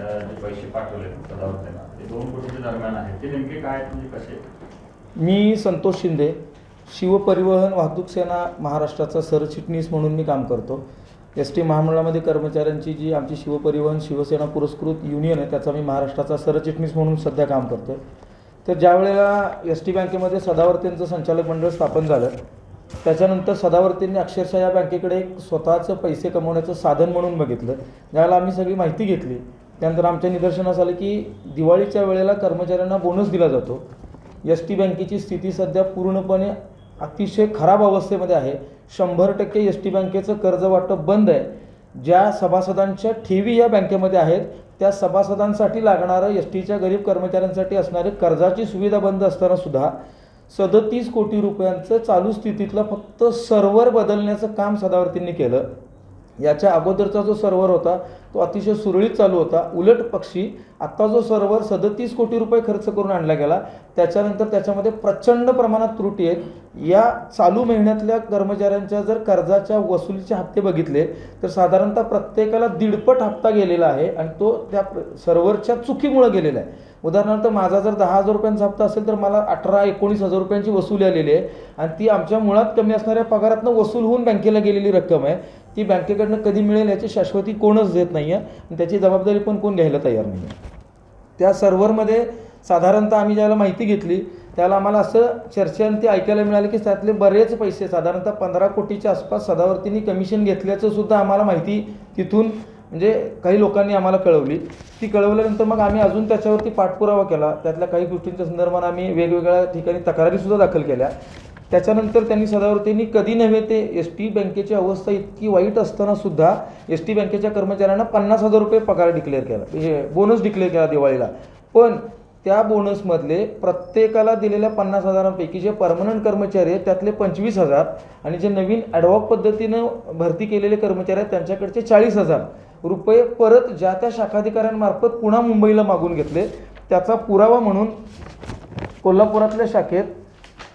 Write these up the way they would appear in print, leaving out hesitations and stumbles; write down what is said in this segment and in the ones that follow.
जे पैसे पाठवले सदावर्तेंना ते 2 कोटीच्या दरम्यान आहेत, ते नेमके काय आहेत, म्हणजे कसे? मी संतोष शिंदे, शिवपरिवहन वाहतूक सेना महाराष्ट्राचा सरचिटणीस म्हणून मी काम करतो. एस टी महामंडळामध्ये कर्मचाऱ्यांची जी आमची शिवपरिवहन शिवसेना पुरस्कृत युनियन आहे त्याचा मी महाराष्ट्राचा सरचिटणीस म्हणून सध्या काम करतो आहे. तर ज्या वेळेला एस टी बँकेमध्ये सदावर्तेंचं संचालक मंडळ स्थापन झालं त्याच्यानंतर सदावर्तेंनी अक्षरशः या बँकेकडे एक स्वतःचं पैसे कमवण्याचं साधन म्हणून बघितलं. ज्यावेळेला आम्ही सगळी माहिती घेतली त्यानंतर आमच्या निदर्शनास आलं की दिवाळीच्या वेळेला कर्मचाऱ्यांना बोनस दिला जातो. एस टी बँकेची स्थिती सध्या पूर्णपणे अतिशय खराब अवस्थेमध्ये आहे. 100% एस टी बँकेचं कर्ज वाटप बंद आहे. ज्या सभासदांच्या ठेवी या बँकेमध्ये आहेत त्या सभासदांसाठी लागणारं एस टीच्या गरीब कर्मचाऱ्यांसाठी असणारे कर्जाची सुविधा बंद असताना सुद्धा 37 कोटी रुपयांचं चालू स्थितीतलं फक्त सर्व्हर बदलण्याचं काम सदावर्तींनी केलं. याच्या अगोदरचा जो सर्व्हर होता तो अतिशय सुरळीत चालू होता. उलट पक्षी आत्ता जो सर्व्हर 37 कोटी रुपये खर्च करून आणला गेला त्याच्यानंतर त्याच्यामध्ये प्रचंड प्रमाणात त्रुटी आहेत. या चालू महिन्यातल्या कर्मचाऱ्यांच्या जर कर्जाच्या वसुलीचे हप्ते बघितले तर साधारणतः प्रत्येकाला 1.5 हप्ता गेलेला आहे आणि तो त्या सर्व्हरच्या चुकीमुळे गेलेला आहे. उदाहरणार्थ माझा जर 10,000 रुपयांचा हप्ता असेल तर मला 18-19 हजार रुपयांची वसुली आलेली आहे आणि ती आमच्या मुळात कमी असणाऱ्या पगारातनं वसूल होऊन बँकेला गेलेली रक्कम आहे. ती बँकेकडनं कधी मिळेल याची शाश्वती कोणच देत नाही आहे आणि त्याची जबाबदारी पण कोण घ्यायला तयार नाही आहे. त्या सर्व्हरमध्ये साधारणतः आम्ही ज्याला माहिती घेतली त्याला आम्हाला असं चर्चेअंती ऐकायला मिळालं की त्यातले बरेच पैसे साधारणतः 15 कोटीच्या आसपास सदावर्तींनी कमिशन घेतल्याचं सुद्धा आम्हाला माहिती तिथून म्हणजे काही लोकांनी आम्हाला कळवली. ती कळवल्यानंतर मग आम्ही अजून त्याच्यावरती पाठपुरावा केला. त्यातल्या काही गोष्टींच्या संदर्भात आम्ही वेगवेगळ्या ठिकाणी तक्रारीसुद्धा दाखल केल्या. त्याच्यानंतर त्यांनी सदावर्तींनी कधी नव्हे ते एस टी बँकेची अवस्था इतकी वाईट असताना सुद्धा एस टी बँकेच्या कर्मचाऱ्यांना 50,000 रुपये पगार डिक्लेअर केला, बोनस डिक्लेअर केला दिवाळीला. पण त्या बोनसमधले प्रत्येकाला दिलेल्या 50,000पैकी जे परमनंट कर्मचारी आहेत त्यातले 25,000 आणि जे नवीन ॲडव्हॉक पद्धतीनं भरती केलेले कर्मचारी आहेत त्यांच्याकडचे 40,000 रुपये परत ज्या त्या शाखाधिकाऱ्यांमार्फत पुन्हा मुंबईला मागून घेतले. त्याचा पुरावा म्हणून कोल्हापुरातल्या शाखेत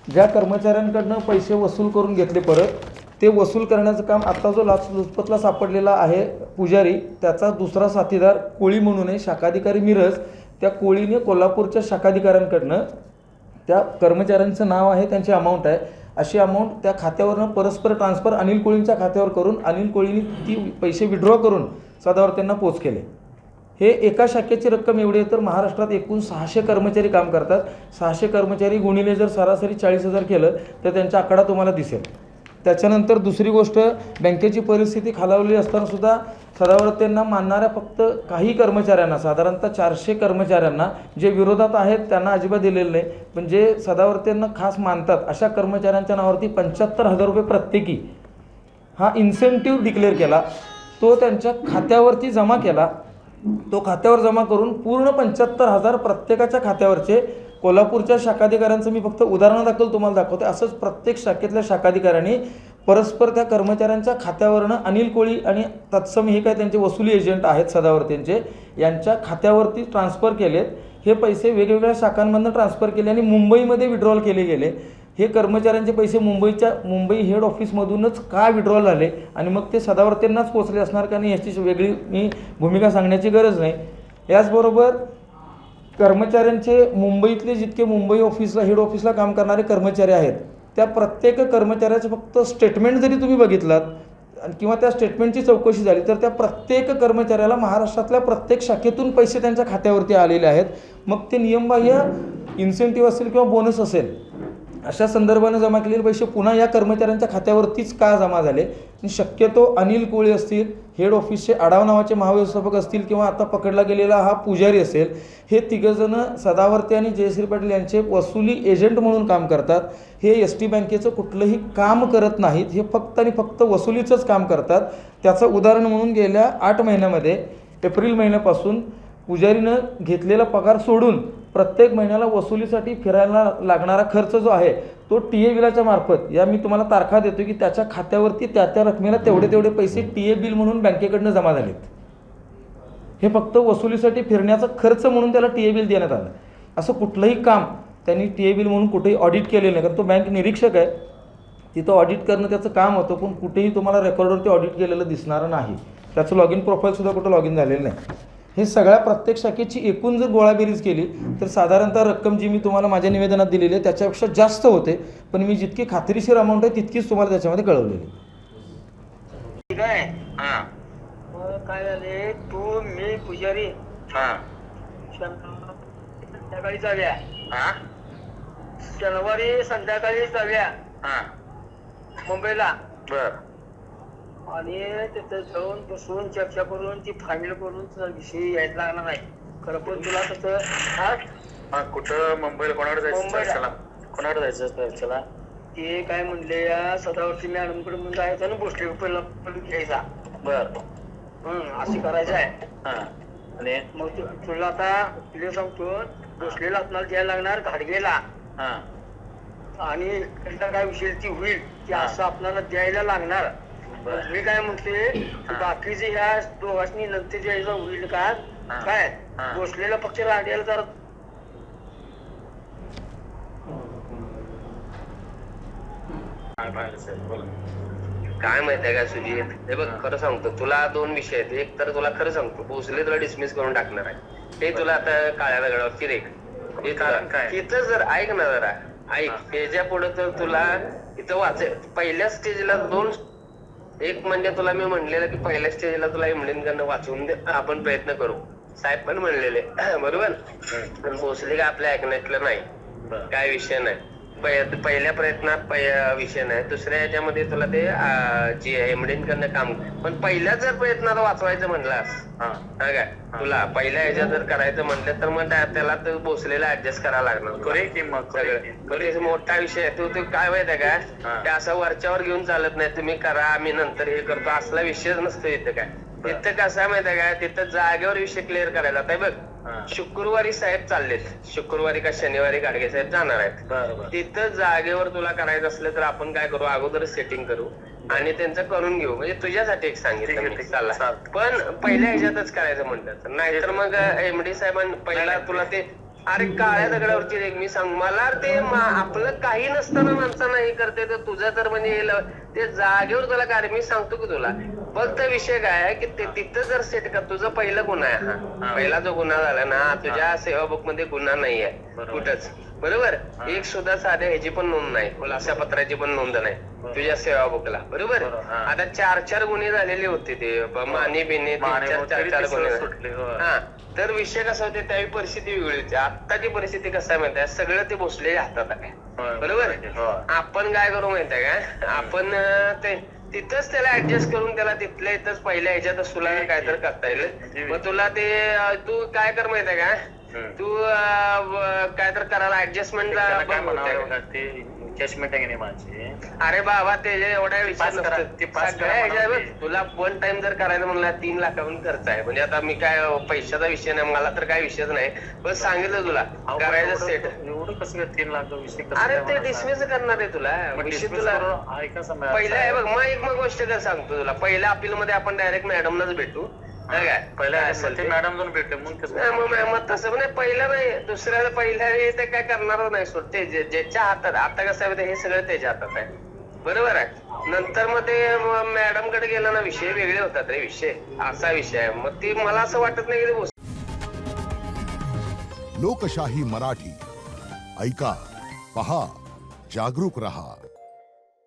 ज्या कर्मचाऱ्यांकडनं पैसे वसूल करून घेतले परत ते वसूल करण्याचं काम आत्ता जो लाचलुचपतला सापडलेला आहे पुजारी त्याचा दुसरा साथीदार कोळी म्हणून आहे शाखाधिकारी मिरज. त्या कोळीने कोल्हापूरच्या शाखाधिकाऱ्यांकडनं त्या कर्मचाऱ्यांचं नाव आहे त्यांची अमाऊंट आहे अशी अमाऊंट त्या खात्यावरनं परस्पर ट्रान्सफर अनिल कोळींच्या खात्यावर करून अनिल कोळींनी ती पैसे विड्रॉ करून सदावर्तेंना पोच केले. हे एका शाखेची रक्कम एवढी आहे तर महाराष्ट्रात एकूण 600 कर्मचारी काम करतात. 600 कर्मचारी गुणिले जर सरासरी 40,000 केलं तर त्यांचा आकडा तुम्हाला दिसेल. त्याच्यानंतर दुसरी गोष्ट बँकेची परिस्थिती खालावली असताना सुद्धा सदावर्तेंना मानणाऱ्या फक्त काही कर्मचाऱ्यांना साधारणतः 400 कर्मचाऱ्यांना जे विरोधात आहेत त्यांना अजिबात दिलेलं नाही. पण जे सदावर्तेंना खास मानतात अशा कर्मचाऱ्यांच्या नावावरती 75,000 रुपये प्रत्येकी हा इन्सेंटिव्ह डिक्लेअर केला. तो त्यांच्या खात्यावरती जमा केला. तो खात्यावर जमा करून पूर्ण 75,000 प्रत्येकाच्या खात्यावरचे कोल्हापूरच्या शाखाधिकाऱ्यांचं मी फक्त उदाहरणादाखल तुम्हाला दाखवते. असंच प्रत्येक शाखेतल्या शाखाधिकाऱ्यांनी परस्पर त्या कर्मचाऱ्यांच्या खात्यावरनं अनिल कोळी आणि तत्सम हे काय त्यांचे वसुली एजंट आहेत सदावर्तेंचे यांच्या खात्यावरती ट्रान्सफर केलेत. हे पैसे वेगवेगळ्या शाखांमधून ट्रान्सफर केले आणि मुंबईमध्ये विड्रॉल केले गेले. हे कर्मचाऱ्यांचे पैसे मुंबई हेड ऑफिसमधूनच का विड्रॉल झाले आणि मग ते सदावर्तेंनाच पोचले असणार का नाही याची वेगळी मी भूमिका सांगण्याची गरज नाही. याचबरोबर कर्मचाऱ्यांचे मुंबईतले जितके मुंबई ऑफिसला हेड ऑफिसला काम करणारे कर्मचारी आहेत त्या प्रत्येक कर्मचाऱ्याचं फक्त स्टेटमेंट जरी तुम्ही बघितलात किंवा त्या स्टेटमेंटची चौकशी झाली तर त्या प्रत्येक कर्मचाऱ्याला महाराष्ट्रातल्या प्रत्येक शाखेतून पैसे त्यांच्या खात्यावरती आलेले आहेत. मग ते नियमबाह्य इन्सेंटिव्ह असेल किंवा बोनस असेल अशा संदर्भाने जमा केलेले पैसे पुन्हा या कर्मचाऱ्यांच्या खात्यावरतीच का जमा झाले. आणि शक्यतो अनिल कोळी असतील हेड ऑफिसचे आढाव नावाचे महाव्यवस्थापक असतील किंवा आता पकडला गेलेला हा पुजारी असेल हे तिघंजणं सदावर्ते आणि जयश्री पाटील यांचे वसुली एजंट म्हणून काम करतात. हे एस टी बँकेचं कुठलंही काम करत नाहीत. हे फक्त आणि फक्त वसुलीचंच काम करतात. त्याचं उदाहरण म्हणून गेल्या 8 महिन्यामध्ये एप्रिल महिन्यापासून पुजारीनं घेतलेला पगार सोडून प्रत्येक महिन्याला वसुलीसाठी फिरायला लागणारा खर्च जो आहे तो टी ए बिलाच्या मार्फत या मी तुम्हाला तारखा देतो की त्याच्या खात्यावरती त्या रकमेला तेवढे पैसे टी ए बिल म्हणून बँकेकडनं जमा झालेत. हे फक्त वसुलीसाठी फिरण्याचा खर्च म्हणून त्याला टी ए बिल देण्यात आलं. असं कुठलंही काम त्यांनी टी ए बिल म्हणून कुठेही ऑडिट केलेलं नाही कारण तो बँक निरीक्षक आहे. तिथं ऑडिट करणं त्याचं काम होतं पण कुठेही तुम्हाला रेकॉर्डवरती ऑडिट केलेलं दिसणार नाही. त्याचं लॉग इन प्रोफाईलसुद्धा कुठं लॉग इन झालेलं नाही. हे सगळ्या प्रत्येक शाखेची एकूण जर गोळाबेरीज केली तर साधारणतः रक्कम जी मी तुम्हाला माझ्या निवेदनात दिलेली आहे त्याच्यापेक्षा जास्त होते, पण मी जितकी खात्रीशीर अमाऊंट आहे तितकीच तुम्हाला त्याच्यामध्ये कळवलेली. ठीक आहे. हां मग काय झाले, तू मी पुजारी हां संध्याकाळी जाऊया, हां शनिवारी संध्याकाळी जाऊया हां मुंबईला, बर आणि तिथं जाऊन बसून चर्चा करून ती फायनल करून तुझा विषय यायला लागला नाही. खरं पण तुला तसं हां कुठं मुंबईला कोणाकडे जायचं मुंबईला. चर्चेला? कोणाकडे जायचं चर्चेला? ते काय म्हणले, या सदावरती मॅडमकडे म्हणून जायचं ना, भोसले पहिला घ्यायचा. बर अशी करायचं आहे. हां आणि मग तुला आता तुला सांगतो, भोसलेला आपल्याला द्यायला लागणार घाडगेला, हां आणि इकडला काय विषय ती होईल ते हा. असं आपल्याला द्यायला लागणार. बरं. मी काय म्हणते, बाकीचे ह्या दोघांनी नंतर द्यायचं होईल का हा. काय, हा. भोसलेला फक्त राहण्याला जरा काय पाहिलं साहेब बोला. काय माहितीये का सुजित, हे बघ खरं सांगतो तुला, दोन विषय आहेत. एक तर तुला खरं सांगतो, भोसले तुला डिसमिस करून टाकणार आहे, ते तुला आता काळ्या दगडावरची रेख. हे कारण काय? तिथं जर ऐक ना जरा, ऐक, ह्याच्या पुढे तर तुला इथं वाचाय पहिल्या स्टेजला दोन, एक म्हणजे तुला मी म्हणलेलं की पहिल्या स्टेजला तुला एमडीकडनं वाचवून दे, आपण प्रयत्न करू, साहेब पण म्हणलेले बरोबर. पण भोसले का आपल्या ऐकण्यातलं नाही, बरं. काय विषय नाही. पहिल्या प्रयत्नात विषय नाही, दुसऱ्या ह्याच्यामध्ये तुला ते जे एमडीकडनं काम, पण पहिल्या जर प्रयत्नात वाचवायचं म्हणलास हां हा काय, तुला पहिल्या ह्याच्यात जर करायचं म्हटलं तर मग त्याला तर भोसलेला ऍडजस्ट करायला लागणार करे की मग सगळं. बरं, हे मोठा विषय आहे. तू काय माहिती आहे हा. का, ते असं वरच्यावर घेऊन चालत नाही, तुम्ही करा आम्ही नंतर हे करतो असला विषयच नसतो इथं. काय तिथं कसं आहे माहिती आहे का, तिथं जागेवर विषय क्लिअर करायला. आता बघ, हां. शुक्रवारी साहेब चाललेत, शुक्रवारी का शनिवारी गाडगे साहेब जाणार आहेत. बरं तिथं जागेवर तुला करायचं असलं तर आपण काय करू, अगोदरच सेटिंग करू आणि त्यांचं करून घेऊ. म्हणजे तुझ्यासाठी एक ठीक सांगितलं आहे, मी, ठीक आहे. चला. चालतं. पण पहिल्या ह्याच्यातच करायचं म्हणतात, नाहीतर मग एमडी साहेबांनी पहिला तुला ते, अरे काळ्या दगडावरची रेग, मी सांग मला ते आपलं काही नसताना माणसानं हे करते, तर तुझं तर म्हणजे ते जागेवर तुला काय, मी सांगतो की तुला फक्त विषय काय आहे की ते तिथं जर सेट कर, तुझं पहिलं गुन्हा आहे हा, पहिला जो गुन्हा झाला ना, तुझ्या सेवा बुक मध्ये गुन्हा नाही आहे बरोबर. कुठंच, बरोबर. एक सुद्धा साध्या ह्याची पण नोंद नाही, खुलासा पत्राची पण नोंद नाही तुझ्या सेवा बुकला, बरोबर. बरोबर, हा. आता 4 गुन्हे झालेले होते, ते माने बिने, माने 4 गुन्हे सुटले, होय. हा. तर विषय कसा होते, त्यावेळी परिस्थिती वेगळी होती. आत्ताची परिस्थिती कसं आहे माहिती आहे, सगळं ते भोसलेल्या हातात आहे, होय. बरोबर. होय. आपण काय करू माहिती आहे का, आपण ते तिथंच त्याला ऍडजस्ट करून त्याला तिथल्या इथंच पहिल्या ह्याच्यातच तुला काय तर करता येईल. मग तुला ते तू काय कर माहिती आहे का, तू काय तर करायला ऍडजस्टमेंटला काय म्हणावं, ते जजमेंट आहे की नाही माझी. अरे बाबा ते एवढ्या विषय पास करा, नसतं. ते पास सगळ्या करा ह्याच्यावर म्हणावं ते. तुला वन टाइम जर करायचं म्हणलं 3 लाखाहून खर्च आहे. म्हणजे आता मी काय पैशाचा विषय नाही, मला तर काय विषयच नाही, पण सांगितलं तुला अहो, करायचं एवढं- सेट. एवढं कसं काय 3 लाख विषय कसं अरे काय ते मला डिसमिस सांग? करणार आहे तुला मग विषय. dismiss तुला करून ऐका समजा, पहिल्या आहे बघ, मग एक गोष्ट काय सांगतो तुला, पहिल्या अपील मध्ये आपण डायरेक्ट मॅडमलाच भेटू, काय काय पहिल्या काय असेल ते ते. मॅडम जाऊन भेटले मग कसं नाही, मग तसं नाही, पहिलं नाही, दुसऱ्याला पहिल्या वेळी ते काय करणार नाही सोड, ते ज्याच्या हातात. आता कसं आहे हे सगळं त्याच्या हातात आहे, बरोबर आहे. नंतर मग ते मॅडम कडे गेला ना, विषय वेगळे होतात रे, विषय असा विषय आहे. मग ती मला असं वाटत नाही की लोकशाही मराठी ऐका, पहा, जागरूक रहा.